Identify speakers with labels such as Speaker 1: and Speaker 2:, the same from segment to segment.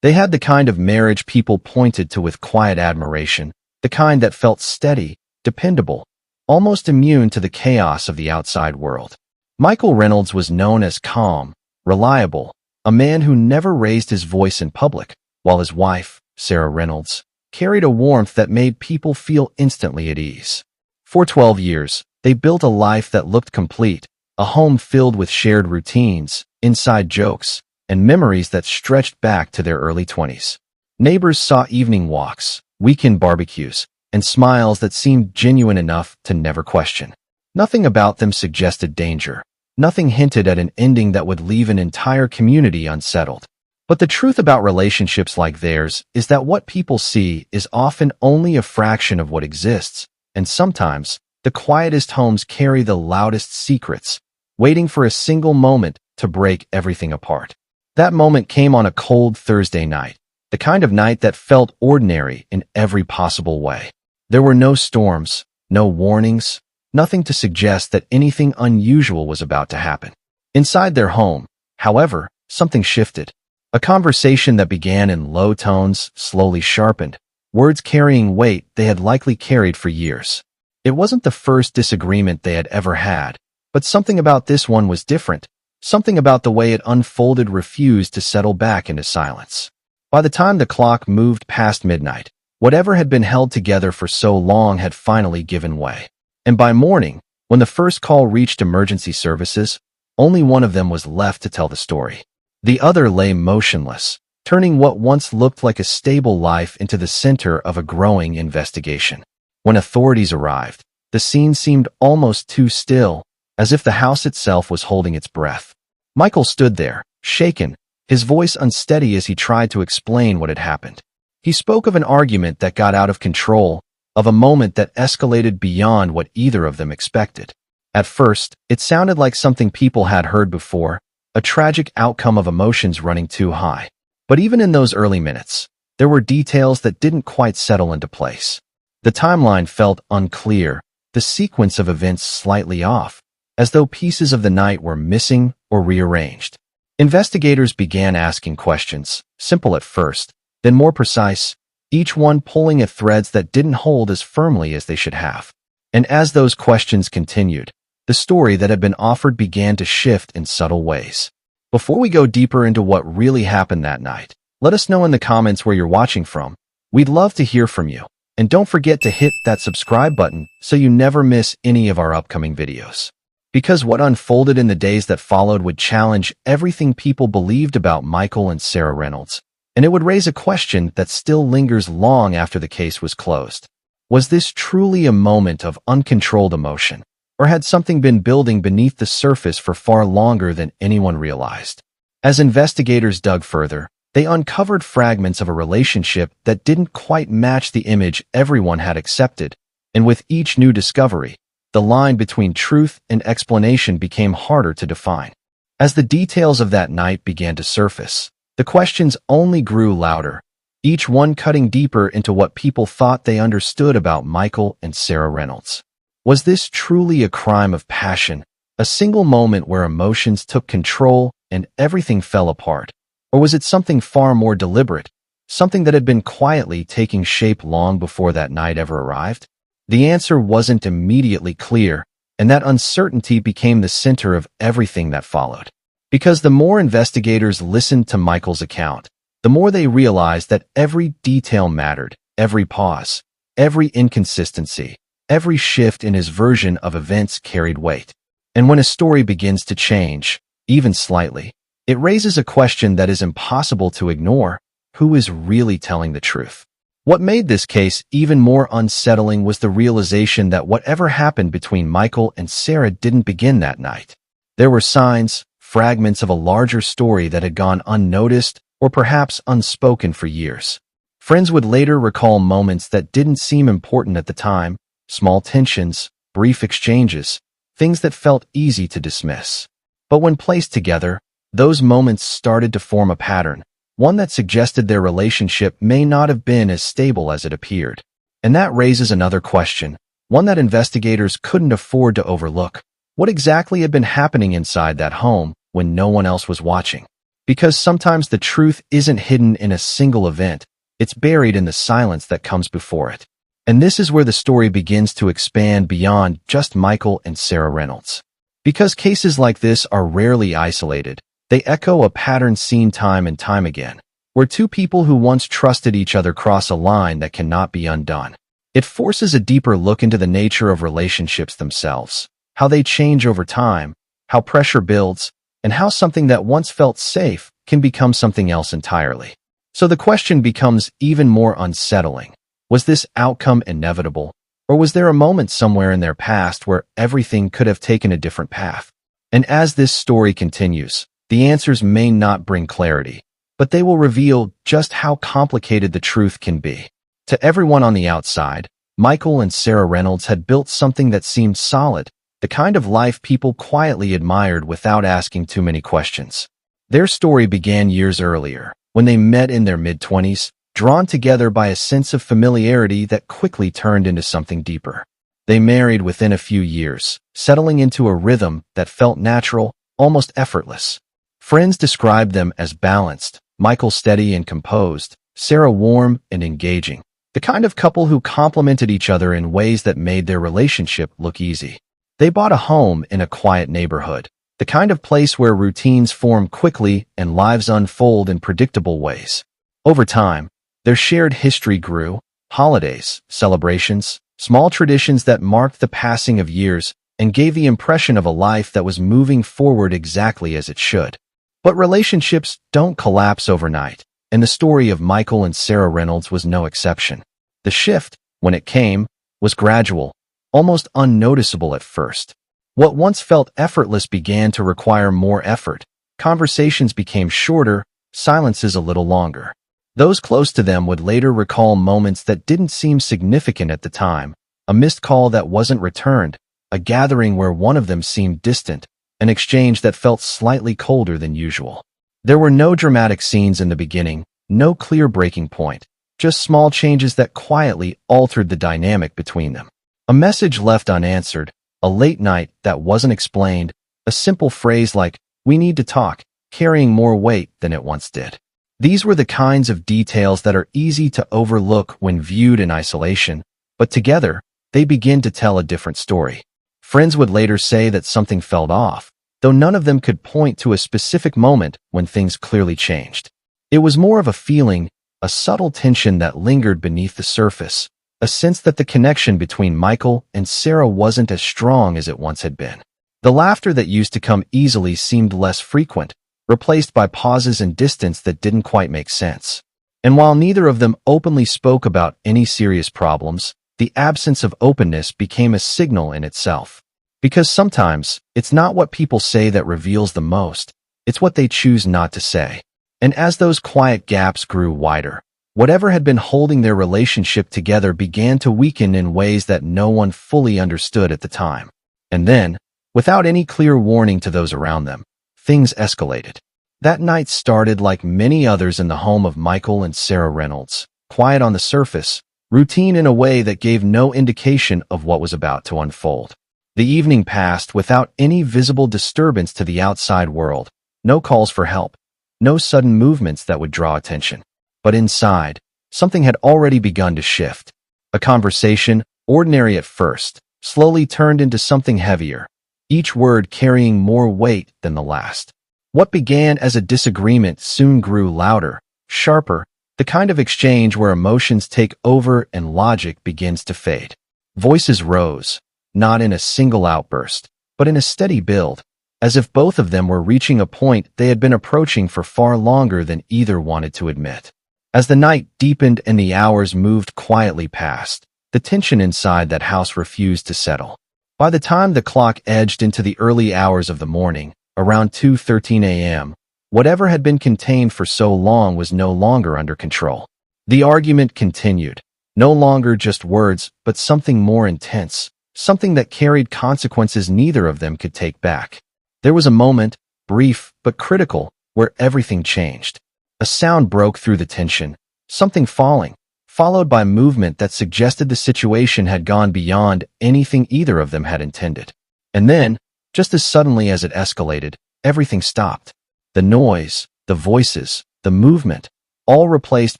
Speaker 1: They had the kind of marriage people pointed to with quiet admiration, the kind that felt steady, dependable, almost immune to the chaos of the outside world. Michael Reynolds was known as calm, reliable, a man who never raised his voice in public, while his wife, Sarah Reynolds, carried a warmth that made people feel instantly at ease. For 12 years, they built a life that looked complete, a home filled with shared routines, inside jokes, and memories that stretched back to their early 20s. Neighbors saw evening walks, weekend barbecues, and smiles that seemed genuine enough to never question. Nothing about them suggested danger. Nothing hinted at an ending that would leave an entire community unsettled. But the truth about relationships like theirs is that what people see is often only a fraction of what exists, and sometimes, the quietest homes carry the loudest secrets, waiting for a single moment to break everything apart. That moment came on a cold Thursday night, the kind of night that felt ordinary in every possible way. There were no storms, no warnings, nothing to suggest that anything unusual was about to happen. Inside their home, however, something shifted. A conversation that began in low tones slowly sharpened, words carrying weight they had likely carried for years. It wasn't the first disagreement they had ever had, but something about this one was different. Something about the way it unfolded refused to settle back into silence. By the time the clock moved past midnight, whatever had been held together for so long had finally given way. And by morning, when the first call reached emergency services, only one of them was left to tell the story. The other lay motionless, turning what once looked like a stable life into the center of a growing investigation. When authorities arrived, the scene seemed almost too still, as if the house itself was holding its breath. Michael stood there, shaken, his voice unsteady as he tried to explain what had happened. He spoke of an argument that got out of control, of a moment that escalated beyond what either of them expected. At first, it sounded like something people had heard before, a tragic outcome of emotions running too high. But even in those early minutes, there were details that didn't quite settle into place. The timeline felt unclear, the sequence of events slightly off, as though pieces of the night were missing or rearranged. Investigators began asking questions, simple at first, then more precise, each one pulling at threads that didn't hold as firmly as they should have. And as those questions continued, the story that had been offered began to shift in subtle ways. Before we go deeper into what really happened that night, let us know in the comments where you're watching from. We'd love to hear from you. And don't forget to hit that subscribe button so you never miss any of our upcoming videos. Because what unfolded in the days that followed would challenge everything people believed about Michael and Sarah Reynolds, and it would raise a question that still lingers long after the case was closed. Was this truly a moment of uncontrolled emotion, or had something been building beneath the surface for far longer than anyone realized? As investigators dug further, they uncovered fragments of a relationship that didn't quite match the image everyone had accepted, and with each new discovery, the line between truth and explanation became harder to define. As the details of that night began to surface, the questions only grew louder, each one cutting deeper into what people thought they understood about Michael and Sarah Reynolds. Was this truly a crime of passion, a single moment where emotions took control and everything fell apart? Or was it something far more deliberate, something that had been quietly taking shape long before that night ever arrived? The answer wasn't immediately clear, and that uncertainty became the center of everything that followed. Because the more investigators listened to Michael's account, the more they realized that every detail mattered, every pause, every inconsistency, every shift in his version of events carried weight. And when a story begins to change, even slightly, it raises a question that is impossible to ignore: who is really telling the truth? What made this case even more unsettling was the realization that whatever happened between Michael and Sarah didn't begin that night. There were signs, fragments of a larger story that had gone unnoticed or perhaps unspoken for years. Friends would later recall moments that didn't seem important at the time, small tensions, brief exchanges, things that felt easy to dismiss. But when placed together, those moments started to form a pattern, one that suggested their relationship may not have been as stable as it appeared. And that raises another question, one that investigators couldn't afford to overlook. What exactly had been happening inside that home when no one else was watching? Because sometimes the truth isn't hidden in a single event, it's buried in the silence that comes before it. And this is where the story begins to expand beyond just Michael and Sarah Reynolds. Because cases like this are rarely isolated, they echo a pattern seen time and time again, where two people who once trusted each other cross a line that cannot be undone. It forces a deeper look into the nature of relationships themselves, how they change over time, how pressure builds, and how something that once felt safe can become something else entirely. So the question becomes even more unsettling. Was this outcome inevitable, or was there a moment somewhere in their past where everything could have taken a different path? And as this story continues, the answers may not bring clarity, but they will reveal just how complicated the truth can be. To everyone on the outside, Michael and Sarah Reynolds had built something that seemed solid, the kind of life people quietly admired without asking too many questions. Their story began years earlier, when they met in their mid-20s, drawn together by a sense of familiarity that quickly turned into something deeper. They married within a few years, settling into a rhythm that felt natural, almost effortless. Friends described them as balanced, Michael steady and composed, Sarah warm and engaging, the kind of couple who complemented each other in ways that made their relationship look easy. They bought a home in a quiet neighborhood, the kind of place where routines form quickly and lives unfold in predictable ways. Over time, their shared history grew, holidays, celebrations, small traditions that marked the passing of years and gave the impression of a life that was moving forward exactly as it should. But relationships don't collapse overnight, and the story of Michael and Sarah Reynolds was no exception. The shift, when it came, was gradual, almost unnoticeable at first. What once felt effortless began to require more effort. Conversations became shorter, silences a little longer. Those close to them would later recall moments that didn't seem significant at the time, a missed call that wasn't returned, a gathering where one of them seemed distant, an exchange that felt slightly colder than usual. There were no dramatic scenes in the beginning, no clear breaking point, just small changes that quietly altered the dynamic between them. A message left unanswered, a late night that wasn't explained, a simple phrase like, "We need to talk," carrying more weight than it once did. These were the kinds of details that are easy to overlook when viewed in isolation, but together, they begin to tell a different story. Friends would later say that something felt off, though none of them could point to a specific moment when things clearly changed. It was more of a feeling, a subtle tension that lingered beneath the surface, a sense that the connection between Michael and Sarah wasn't as strong as it once had been. The laughter that used to come easily seemed less frequent, replaced by pauses and distance that didn't quite make sense. And while neither of them openly spoke about any serious problems, the absence of openness became a signal in itself. Because sometimes, it's not what people say that reveals the most, it's what they choose not to say. And as those quiet gaps grew wider, whatever had been holding their relationship together began to weaken in ways that no one fully understood at the time. And then, without any clear warning to those around them, things escalated. That night started like many others in the home of Michael and Sarah Reynolds, quiet on the surface, routine in a way that gave no indication of what was about to unfold. The evening passed without any visible disturbance to the outside world, no calls for help, no sudden movements that would draw attention. But inside, something had already begun to shift. A conversation, ordinary at first, slowly turned into something heavier, each word carrying more weight than the last. What began as a disagreement soon grew louder, sharper, the kind of exchange where emotions take over and logic begins to fade. Voices rose, not in a single outburst, but in a steady build, as if both of them were reaching a point they had been approaching for far longer than either wanted to admit. As the night deepened and the hours moved quietly past, the tension inside that house refused to settle. By the time the clock edged into the early hours of the morning, around 2:13 a.m., whatever had been contained for so long was no longer under control. The argument continued, no longer just words, but something more intense, something that carried consequences neither of them could take back. There was a moment, brief but critical, where everything changed. A sound broke through the tension, something falling, followed by movement that suggested the situation had gone beyond anything either of them had intended. And then, just as suddenly as it escalated, everything stopped. The noise, the voices, the movement, all replaced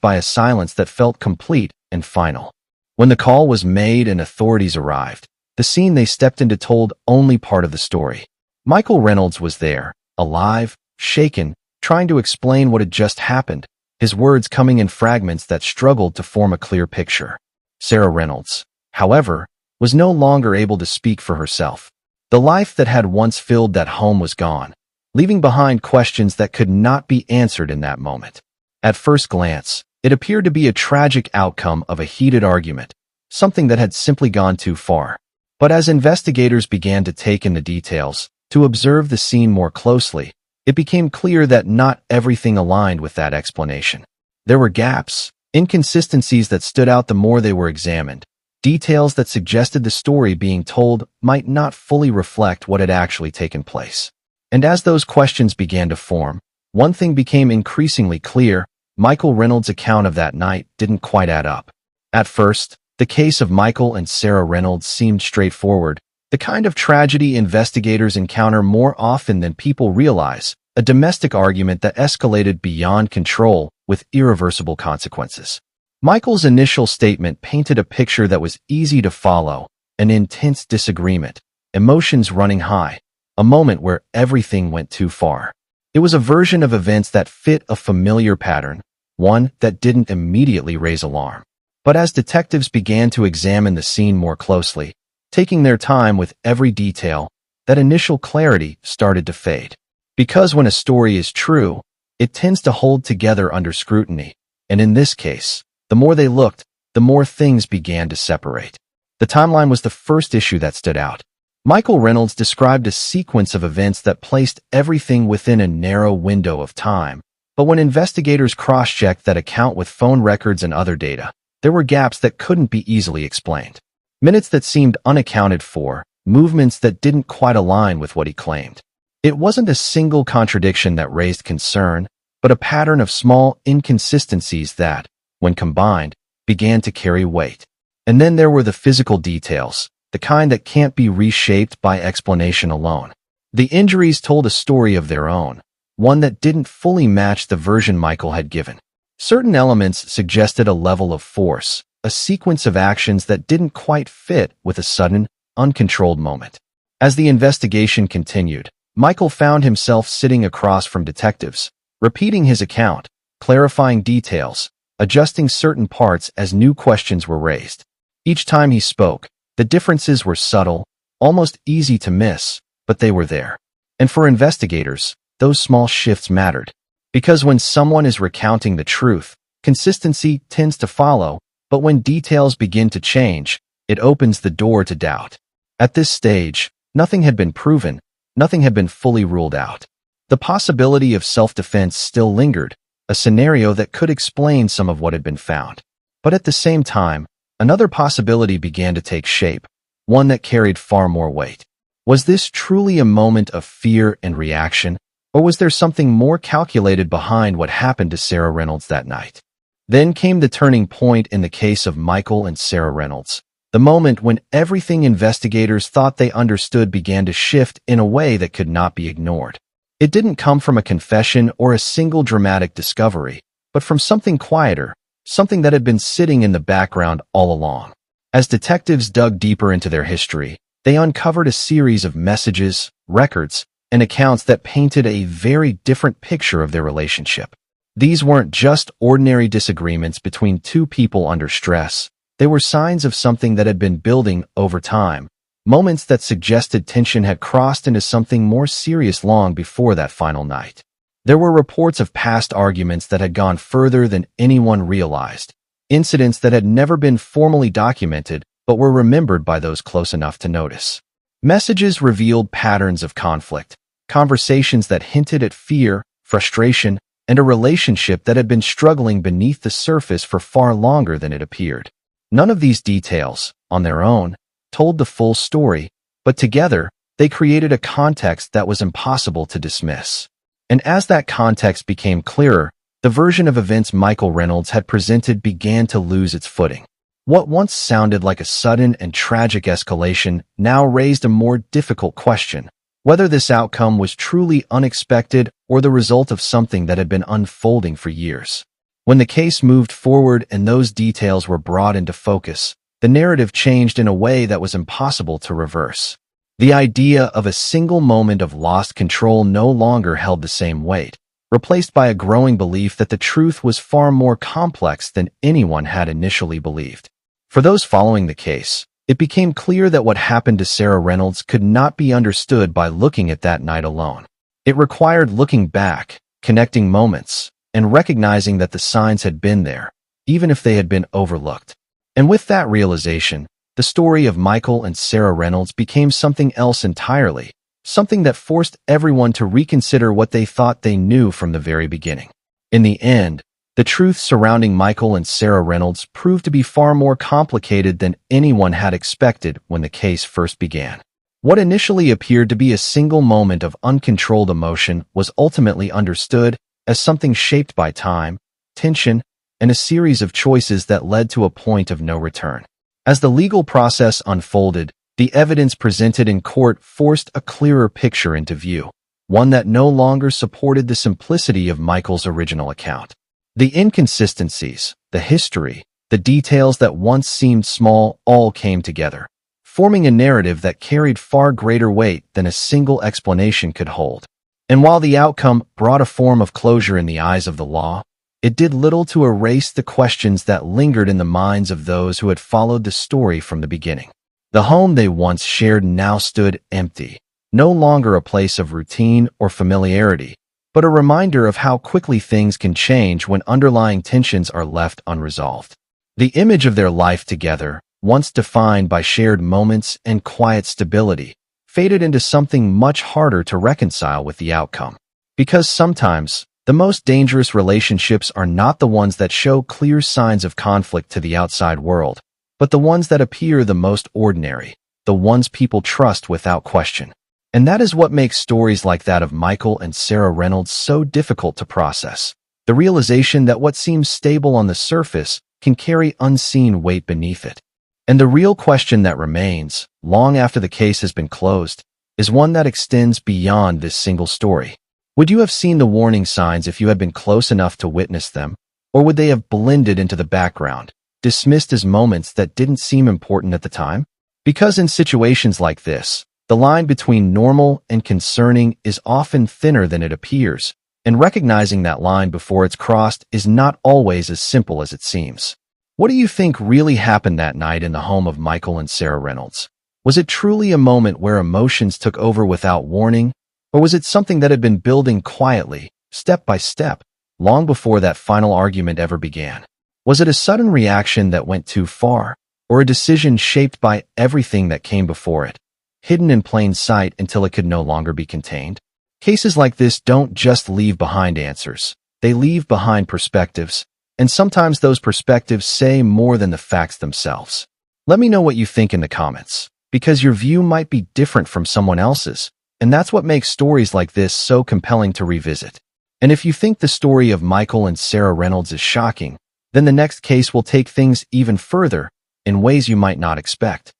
Speaker 1: by a silence that felt complete and final. When the call was made and authorities arrived, the scene they stepped into told only part of the story. Michael Reynolds was there, alive, shaken, trying to explain what had just happened, his words coming in fragments that struggled to form a clear picture. Sarah Reynolds, however, was no longer able to speak for herself. The life that had once filled that home was gone, leaving behind questions that could not be answered in that moment. At first glance, it appeared to be a tragic outcome of a heated argument, something that had simply gone too far. But as investigators began to take in the details, to observe the scene more closely, it became clear that not everything aligned with that explanation. There were gaps, inconsistencies that stood out the more they were examined, details that suggested the story being told might not fully reflect what had actually taken place. And as those questions began to form, one thing became increasingly clear: Michael Reynolds' account of that night didn't quite add up. At first, the case of Michael and Sarah Reynolds seemed straightforward, the kind of tragedy investigators encounter more often than people realize, a domestic argument that escalated beyond control with irreversible consequences. Michael's initial statement painted a picture that was easy to follow: an intense disagreement, emotions running high, a moment where everything went too far. It was a version of events that fit a familiar pattern, one that didn't immediately raise alarm. But as detectives began to examine the scene more closely, taking their time with every detail, that initial clarity started to fade. Because when a story is true, it tends to hold together under scrutiny, and in this case, the more they looked, the more things began to separate. The timeline was the first issue that stood out. Michael Reynolds described a sequence of events that placed everything within a narrow window of time, but when investigators cross-checked that account with phone records and other data, there were gaps that couldn't be easily explained. Minutes that seemed unaccounted for, movements that didn't quite align with what he claimed. It wasn't a single contradiction that raised concern, but a pattern of small inconsistencies that, when combined, began to carry weight. And then there were the physical details, the kind that can't be reshaped by explanation alone. The injuries told a story of their own, one that didn't fully match the version Michael had given. Certain elements suggested a level of force, a sequence of actions that didn't quite fit with a sudden, uncontrolled moment. As the investigation continued, Michael found himself sitting across from detectives, repeating his account, clarifying details, adjusting certain parts as new questions were raised. Each time he spoke, the differences were subtle, almost easy to miss, but they were there. And for investigators, those small shifts mattered. Because when someone is recounting the truth, consistency tends to follow, but when details begin to change, it opens the door to doubt. At this stage, nothing had been proven, nothing had been fully ruled out. The possibility of self-defense still lingered, a scenario that could explain some of what had been found. But at the same time, another possibility began to take shape, one that carried far more weight. Was this truly a moment of fear and reaction, or was there something more calculated behind what happened to Sarah Reynolds that night? Then came the turning point in the case of Michael and Sarah Reynolds, the moment when everything investigators thought they understood began to shift in a way that could not be ignored. It didn't come from a confession or a single dramatic discovery, but from something quieter, something that had been sitting in the background all along. As detectives dug deeper into their history, they uncovered a series of messages, records, and accounts that painted a very different picture of their relationship. These weren't just ordinary disagreements between two people under stress. They were signs of something that had been building over time, moments that suggested tension had crossed into something more serious long before that final night. There were reports of past arguments that had gone further than anyone realized, incidents that had never been formally documented but were remembered by those close enough to notice. Messages revealed patterns of conflict, conversations that hinted at fear, frustration, and a relationship that had been struggling beneath the surface for far longer than it appeared. None of these details, on their own, told the full story, but together, they created a context that was impossible to dismiss. And as that context became clearer, the version of events Michael Reynolds had presented began to lose its footing. What once sounded like a sudden and tragic escalation now raised a more difficult question. whether this outcome was truly unexpected or the result of something that had been unfolding for years. When the case moved forward and those details were brought into focus, the narrative changed in a way that was impossible to reverse. The idea of a single moment of lost control no longer held the same weight, replaced by a growing belief that the truth was far more complex than anyone had initially believed. For those following the case, it became clear that what happened to Sarah Reynolds could not be understood by looking at that night alone. It required looking back, connecting moments, and recognizing that the signs had been there, even if they had been overlooked. And with that realization, the story of Michael and Sarah Reynolds became something else entirely, something that forced everyone to reconsider what they thought they knew from the very beginning. In the end, the truth surrounding Michael and Sarah Reynolds proved to be far more complicated than anyone had expected when the case first began. What initially appeared to be a single moment of uncontrolled emotion was ultimately understood as something shaped by time, tension, and a series of choices that led to a point of no return. As the legal process unfolded, the evidence presented in court forced a clearer picture into view, one that no longer supported the simplicity of Michael's original account. The inconsistencies, the history, the details that once seemed small all came together, forming a narrative that carried far greater weight than a single explanation could hold. And while the outcome brought a form of closure in the eyes of the law, it did little to erase the questions that lingered in the minds of those who had followed the story from the beginning. The home they once shared now stood empty, no longer a place of routine or familiarity, but a reminder of how quickly things can change when underlying tensions are left unresolved. The image of their life together, once defined by shared moments and quiet stability, faded into something much harder to reconcile with the outcome. Because sometimes, the most dangerous relationships are not the ones that show clear signs of conflict to the outside world, but the ones that appear the most ordinary, the ones people trust without question. And that is what makes stories like that of Michael and Sarah Reynolds so difficult to process. The realization that what seems stable on the surface can carry unseen weight beneath it. And the real question that remains, long after the case has been closed, is one that extends beyond this single story. Would you have seen the warning signs if you had been close enough to witness them, or would they have blended into the background, dismissed as moments that didn't seem important at the time? Because in situations like this, the line between normal and concerning is often thinner than it appears, and recognizing that line before it's crossed is not always as simple as it seems. What do you think really happened that night in the home of Michael and Sarah Reynolds? Was it truly a moment where emotions took over without warning, or was it something that had been building quietly, step by step, long before that final argument ever began? Was it a sudden reaction that went too far, or a decision shaped by everything that came before it, hidden in plain sight until it could no longer be contained? Cases like this don't just leave behind answers. They leave behind perspectives, and sometimes those perspectives say more than the facts themselves. Let me know what you think in the comments, because your view might be different from someone else's, and that's what makes stories like this so compelling to revisit. And if you think the story of Michael and Sarah Reynolds is shocking, then the next case will take things even further, in ways you might not expect.